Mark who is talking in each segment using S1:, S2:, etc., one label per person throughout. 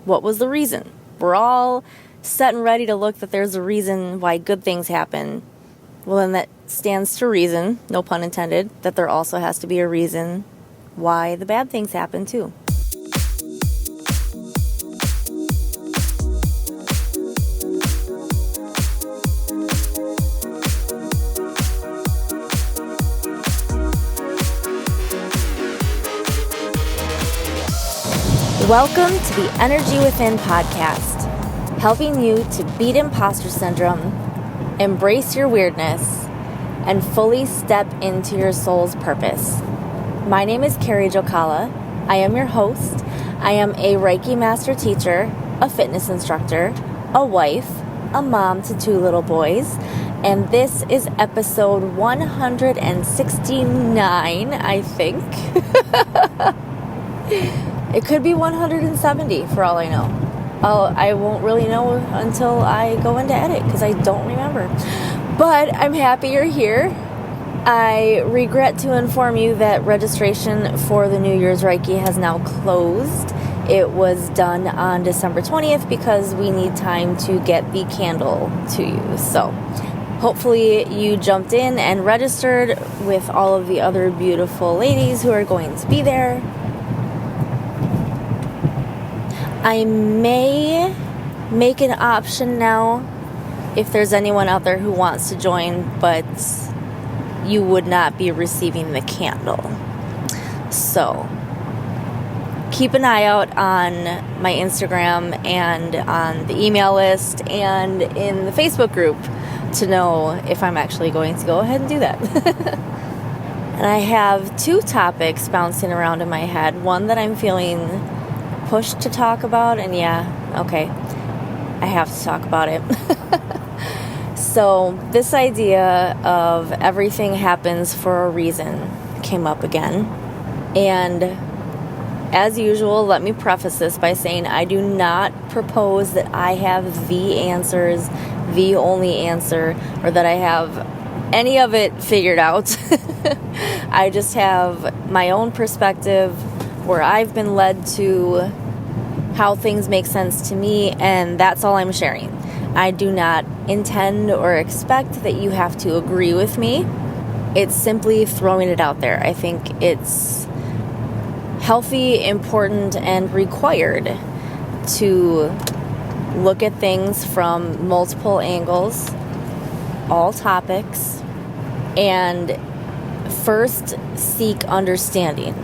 S1: What was the reason? We're all set and ready to look that there's a reason why good things happen. Well, then that stands to reason, no pun intended, that there also has to be a reason why the bad things happen too. Welcome to the Energy Within podcast, helping you to beat imposter syndrome, embrace your weirdness, and fully step into your soul's purpose. My name is Carrie Jokala. I am your host. I am a Reiki master teacher, a fitness instructor, a wife, a mom to 2 little boys, and this is episode 169, I think. It could be 170 for all I know. I won't really know until I go into edit because I don't remember. But I'm happy you're here. I regret to inform you that registration for the New Year's Reiki has now closed. It was done on December 20th because we need time to get the candle to you. So hopefully you jumped in and registered with all of the other beautiful ladies who are going to be there. I may make an option now if there's anyone out there who wants to join, but you would not be receiving the candle. So keep an eye out on my Instagram and on the email list and in the Facebook group to know if I'm actually going to go ahead and do that. And I have 2 topics bouncing around in my head. One that I'm feeling pushed to talk about, and I have to talk about it. So this idea of everything happens for a reason came up again, and as usual, let me preface this by saying I do not propose that I have the answers, the only answer, or that I have any of it figured out. I just have my own perspective where I've been led to how things make sense to me, and that's all I'm sharing. I do not intend or expect that you have to agree with me. It's simply throwing it out there. I think it's healthy, important, and required to look at things from multiple angles, all topics, and first seek understanding.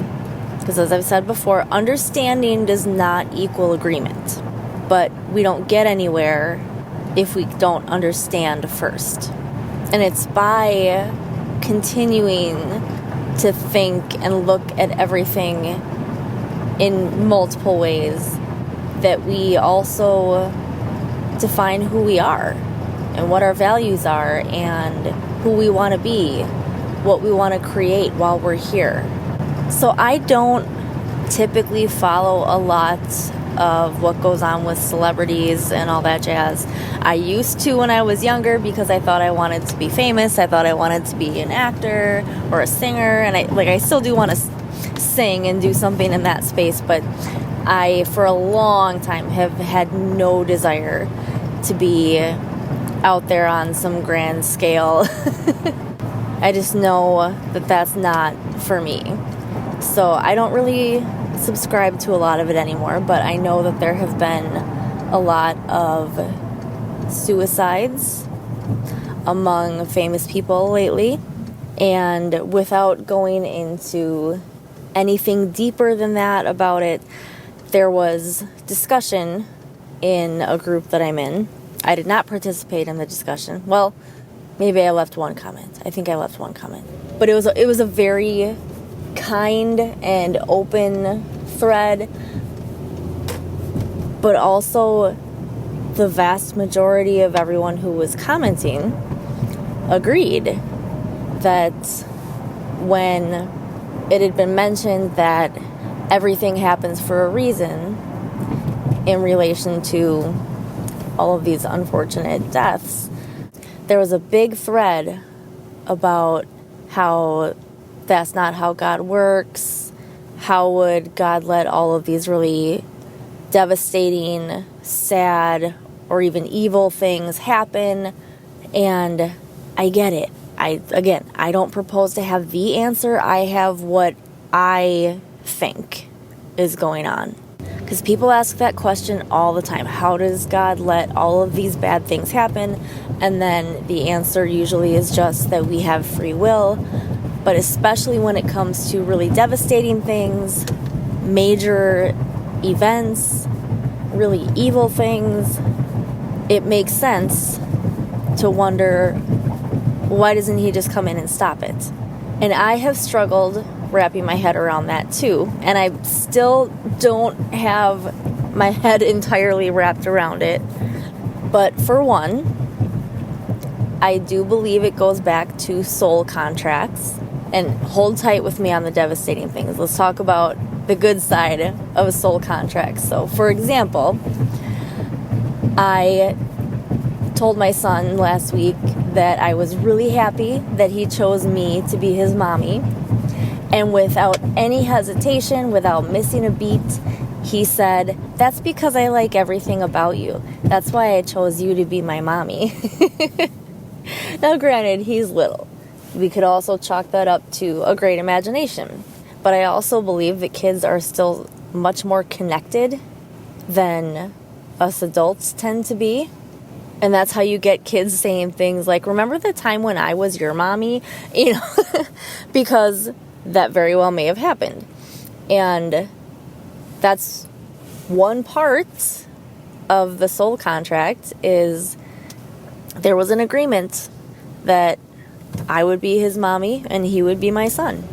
S1: Because as I've said before, understanding does not equal agreement. But we don't get anywhere if we don't understand first. And it's by continuing to think and look at everything in multiple ways that we also define who we are and what our values are and who we want to be, what we want to create while we're here. So I don't typically follow a lot of what goes on with celebrities and all that jazz. I used to when I was younger because I thought I wanted to be famous. I thought I wanted to be an actor or a singer, and I still do want to sing and do something in that space, but I for a long time have had no desire to be out there on some grand scale. I just know that that's not for me. So I don't really subscribe to a lot of it anymore, but I know that there have been a lot of suicides among famous people lately. And without going into anything deeper than that about it, there was discussion in a group that I'm in. I did not participate in the discussion. Well, maybe I left one comment. I think I left one comment. But it was a very kind and open thread, but also the vast majority of everyone who was commenting agreed that when it had been mentioned that everything happens for a reason in relation to all of these unfortunate deaths, there was a big thread about how that's not how God works. How would God let all of these really devastating, sad, or even evil things happen, and I get it. I don't propose to have the answer. I have what I think is going on. Because people ask that question all the time. How does God let all of these bad things happen? And then the answer usually is just that we have free will. But especially when it comes to really devastating things, major events, really evil things, it makes sense to wonder, why doesn't he just come in and stop it? And I have struggled wrapping my head around that too. And I still don't have my head entirely wrapped around it. But for one, I do believe it goes back to soul contracts. And hold tight with me on the devastating things. Let's talk about the good side of a soul contract. So, for example, I told my son last week that I was really happy that he chose me to be his mommy. And without any hesitation, without missing a beat, he said, "That's because I like everything about you. That's why I chose you to be my mommy." Now, granted, he's little. We could also chalk that up to a great imagination. But I also believe that kids are still much more connected than us adults tend to be. And that's how you get kids saying things like, "Remember the time when I was your mommy?" You know, because that very well may have happened. And that's one part of the soul contract, is there was an agreement that I would be his mommy and he would be my son.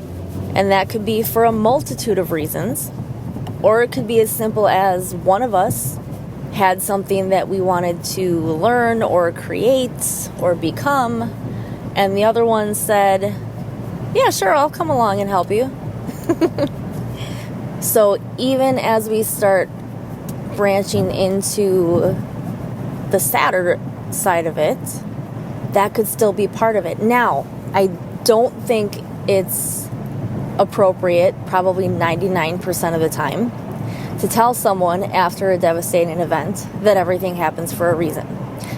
S1: And that could be for a multitude of reasons. Or it could be as simple as one of us had something that we wanted to learn or create or become, and the other one said, "Yeah, sure, I'll come along and help you." So even as we start branching into the sadder side of it, that could still be part of it. Now, I don't think it's appropriate, probably 99% of the time, to tell someone after a devastating event that everything happens for a reason.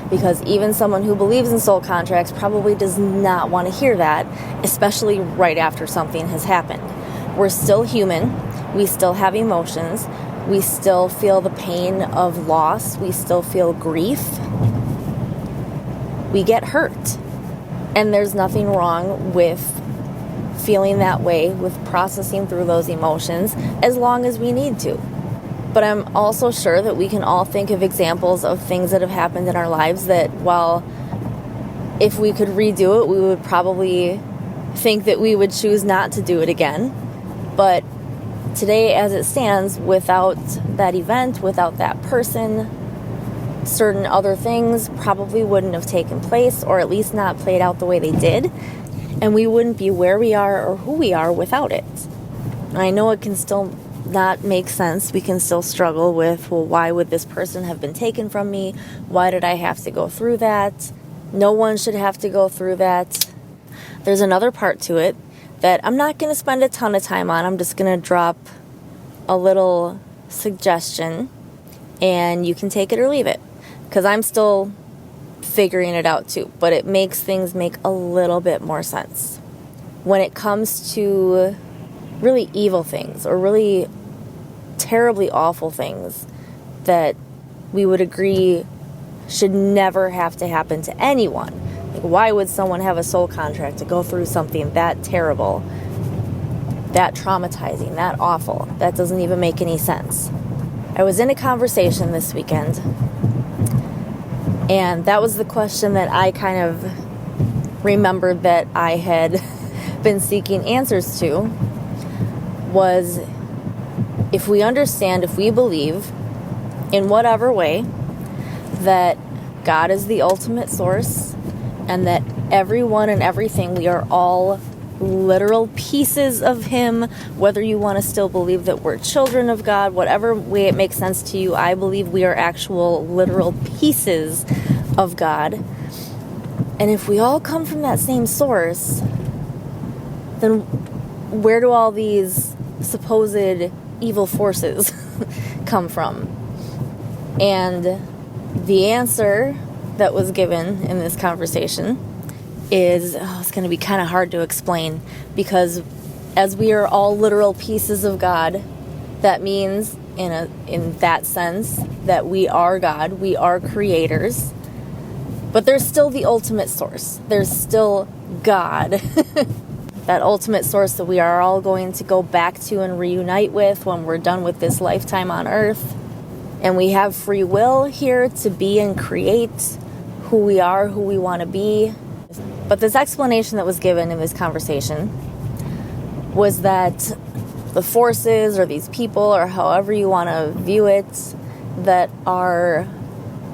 S1: Because even someone who believes in soul contracts probably does not want to hear that, especially right after something has happened. We're still human. We still have emotions. We still feel the pain of loss. We still feel grief. We get hurt. And there's nothing wrong with feeling that way, with processing through those emotions, as long as we need to. But I'm also sure that we can all think of examples of things that have happened in our lives that, while if we could redo it, we would probably think that we would choose not to do it again. But today, as it stands, without that event, without that person, certain other things probably wouldn't have taken place, or at least not played out the way they did. And we wouldn't be where we are or who we are without it. And I know it can still not make sense. We can still struggle with, well, why would this person have been taken from me? Why did I have to go through that? No one should have to go through that. There's another part to it that I'm not going to spend a ton of time on. I'm just going to drop a little suggestion, and you can take it or leave it, because I'm still figuring it out too, but it makes things make a little bit more sense. When it comes to really evil things or really terribly awful things that we would agree should never have to happen to anyone. Like, why would someone have a soul contract to go through something that terrible, that traumatizing, that awful? That doesn't even make any sense. I was in a conversation this weekend, and that was the question that I kind of remembered that I had been seeking answers to, was if we understand, if we believe in whatever way that God is the ultimate source, and that everyone and everything, we are all literal pieces of Him, whether you want to still believe that we're children of God, whatever way it makes sense to you, I believe we are actual literal pieces of God. And if we all come from that same source, then where do all these supposed evil forces come from? And the answer that was given in this conversation is, it's going to be kind of hard to explain, because as we are all literal pieces of God, that means in that sense that we are God, we are creators, but there's still the ultimate source. There's still God, that ultimate source that we are all going to go back to and reunite with when we're done with this lifetime on earth. And we have free will here to be and create who we are, who we want to be. But this explanation that was given in this conversation was that the forces or these people, or however you want to view it, that are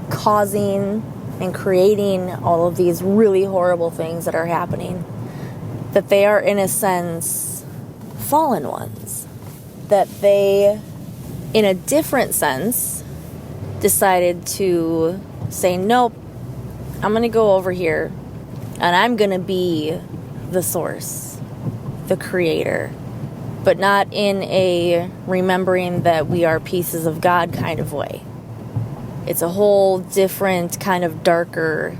S1: causing and creating all of these really horrible things that are happening, that they are in a sense fallen ones. That they, in a different sense, decided to say, nope, I'm going to go over here and I'm going to be the source, the creator, but not in a remembering that we are pieces of God kind of way. It's a whole different kind of darker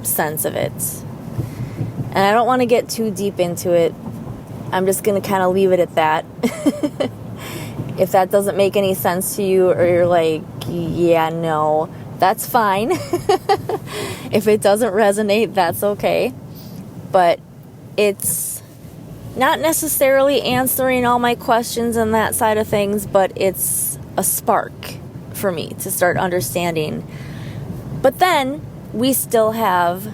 S1: sense of it. And I don't want to get too deep into it. I'm just going to kind of leave it at that. If that doesn't make any sense to you, or you're like, yeah, no, that's fine. If it doesn't resonate, that's okay. But it's not necessarily answering all my questions and that side of things, but it's a spark for me to start understanding. But then we still have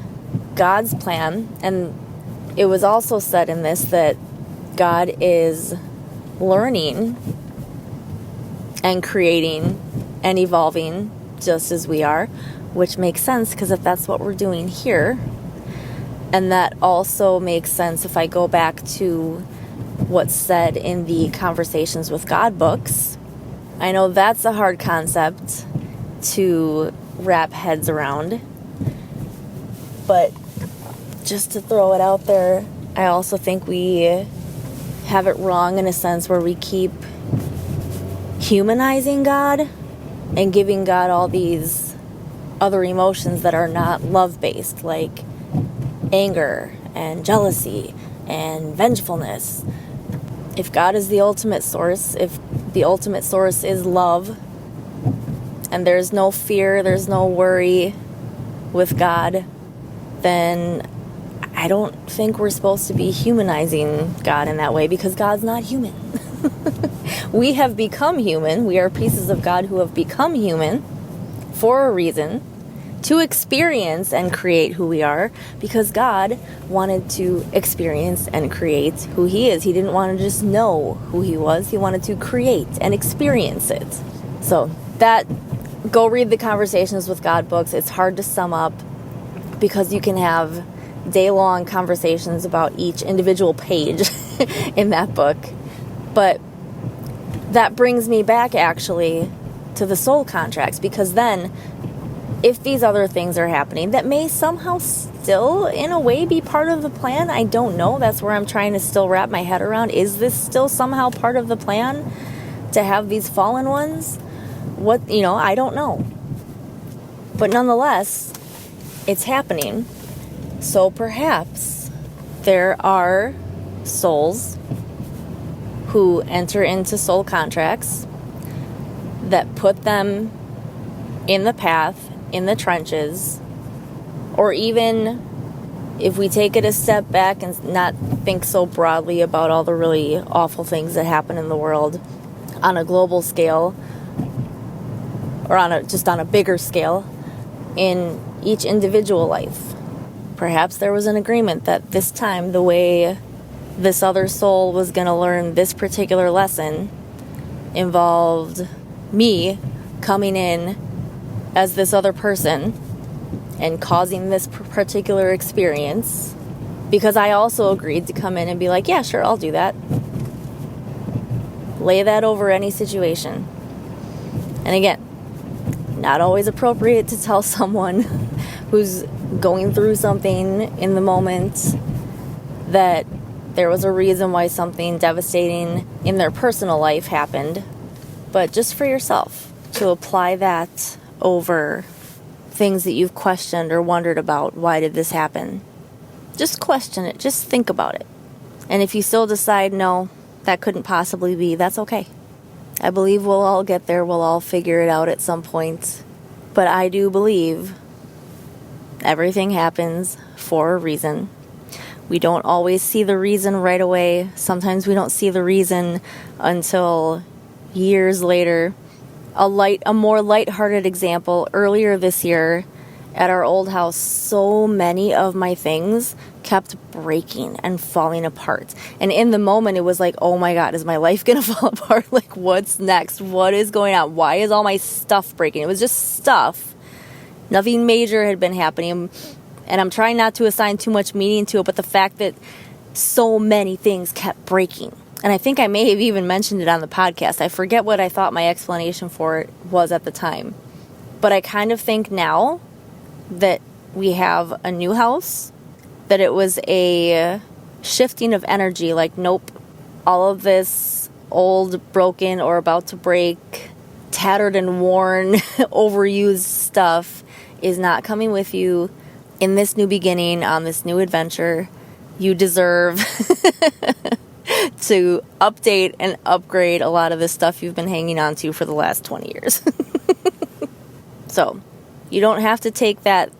S1: God's plan, and it was also said in this that God is learning and creating and evolving just as we are, which makes sense because if that's what we're doing here. And that also makes sense if I go back to what's said in the Conversations with God books. I know that's a hard concept to wrap heads around, but just to throw it out there, I also think we have it wrong in a sense where we keep humanizing God and giving God all these other emotions that are not love-based, like anger and jealousy and vengefulness. If God is the ultimate source, if the ultimate source is love, and there's no fear, there's no worry with God, then I don't think we're supposed to be humanizing God in that way, because God's not human. We have become human. We are pieces of God who have become human for a reason, to experience and create who we are, because God wanted to experience and create who He is. He didn't want to just know who He was. He wanted to create and experience it. So go read the Conversations with God books. It's hard to sum up because you can have day-long conversations about each individual page in that book. But that brings me back actually to the soul contracts, because then if these other things are happening that may somehow still in a way be part of the plan, I don't know. That's where I'm trying to still wrap my head around. Is this still somehow part of the plan to have these fallen ones? I don't know. But nonetheless, it's happening. So perhaps there are souls who enter into soul contracts that put them in the path, in the trenches, or even if we take it a step back and not think so broadly about all the really awful things that happen in the world on a global scale, or just on a bigger scale in each individual life. Perhaps there was an agreement that this time the way this other soul was going to learn this particular lesson involved me coming in as this other person and causing this particular experience, because I also agreed to come in and be like, yeah, sure, I'll do that. Lay that over any situation. And again, not always appropriate to tell someone who's going through something in the moment that there was a reason why something devastating in their personal life happened, but just for yourself. to apply that over things that you've questioned or wondered about. Why did this happen? Just question it. Just think about it. And if you still decide, no, that couldn't possibly be, that's okay. I believe we'll all get there. We'll all figure it out at some point. But I do believe everything happens for a reason. We don't always see the reason right away. Sometimes we don't see the reason until years later. A more lighthearted example, earlier this year at our old house, so many of my things kept breaking and falling apart. And in the moment, it was like, oh my God, is my life going to fall apart? Like, what's next? What is going on? Why is all my stuff breaking? It was just stuff. Nothing major had been happening. And I'm trying not to assign too much meaning to it, but the fact that so many things kept breaking. And I think I may have even mentioned it on the podcast. I forget what I thought my explanation for it was at the time. But I kind of think now that we have a new house, that it was a shifting of energy. Like, nope, all of this old, broken, or about to break, tattered and worn, overused stuff is not coming with you in this new beginning, on this new adventure. You deserve to update and upgrade a lot of the stuff you've been hanging on to for the last 20 years. So, you don't have to take that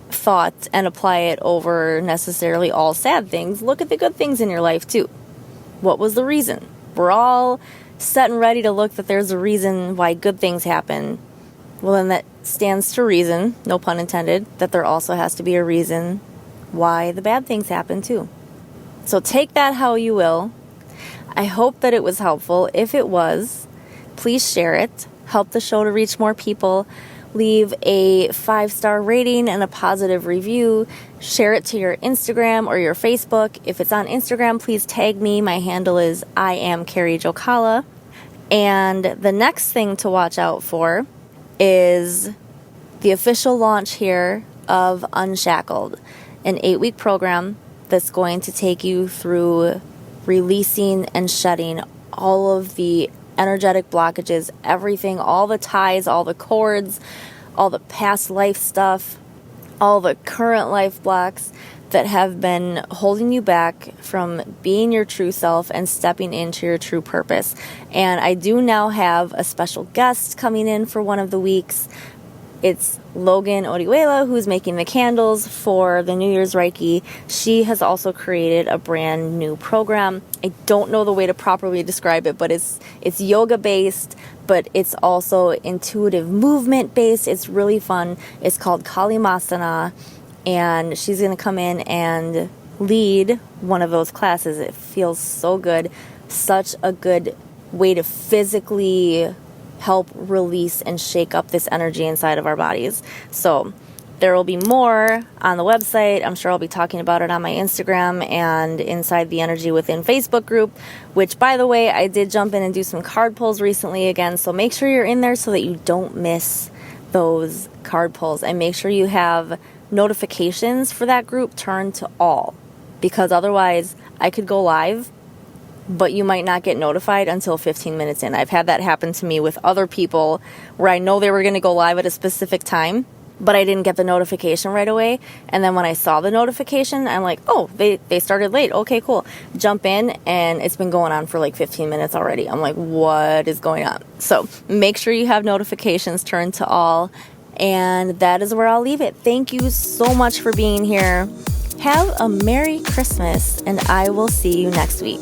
S1: thought and apply it over necessarily all sad things. Look at the good things in your life too. What was the reason? We're all set and ready to look that there's a reason why good things happen. Well, then that stands to reason, no pun intended, that there also has to be a reason why the bad things happen too. So take that how you will. I hope that it was helpful. If it was, please share it. Help the show to reach more people. Leave a 5-star rating and a positive review. Share it to your Instagram or your Facebook. If it's on Instagram, please tag me. My handle is I am Carrie Jokala. And the next thing to watch out for is the official launch here of Unshackled, an 8-week program that's going to take you through releasing and shedding all of the energetic blockages, everything, all the ties, all the cords, all the past life stuff, all the current life blocks that have been holding you back from being your true self and stepping into your true purpose. And I do now have a special guest coming in for one of the weeks. It's Logan Orihuela, who's making the candles for the New Year's Reiki. She has also created a brand new program. I don't know the way to properly describe it, but it's yoga based, but it's also intuitive movement based. It's really fun. It's called Kalimasana, and she's going to come in and lead one of those classes. It feels so good. Such a good way to physically help release and shake up this energy inside of our bodies. So there will be more on the website. I'm sure I'll be talking about it on my Instagram and inside the Energy Within Facebook group, which, by the way, I did jump in and do some card pulls recently again. So make sure you're in there so that you don't miss those card pulls, and make sure you have notifications for that group turned to all, because otherwise I could go live but you might not get notified until 15 minutes in. I've had that happen to me with other people where I know they were going to go live at a specific time, but I didn't get the notification right away. And then when I saw the notification, I'm like, oh, they started late. Okay, cool. Jump in, and it's been going on for like 15 minutes already. I'm like, what is going on? So make sure you have notifications turned to all. And that is where I'll leave it. Thank you so much for being here. Have a Merry Christmas, and I will see you next week.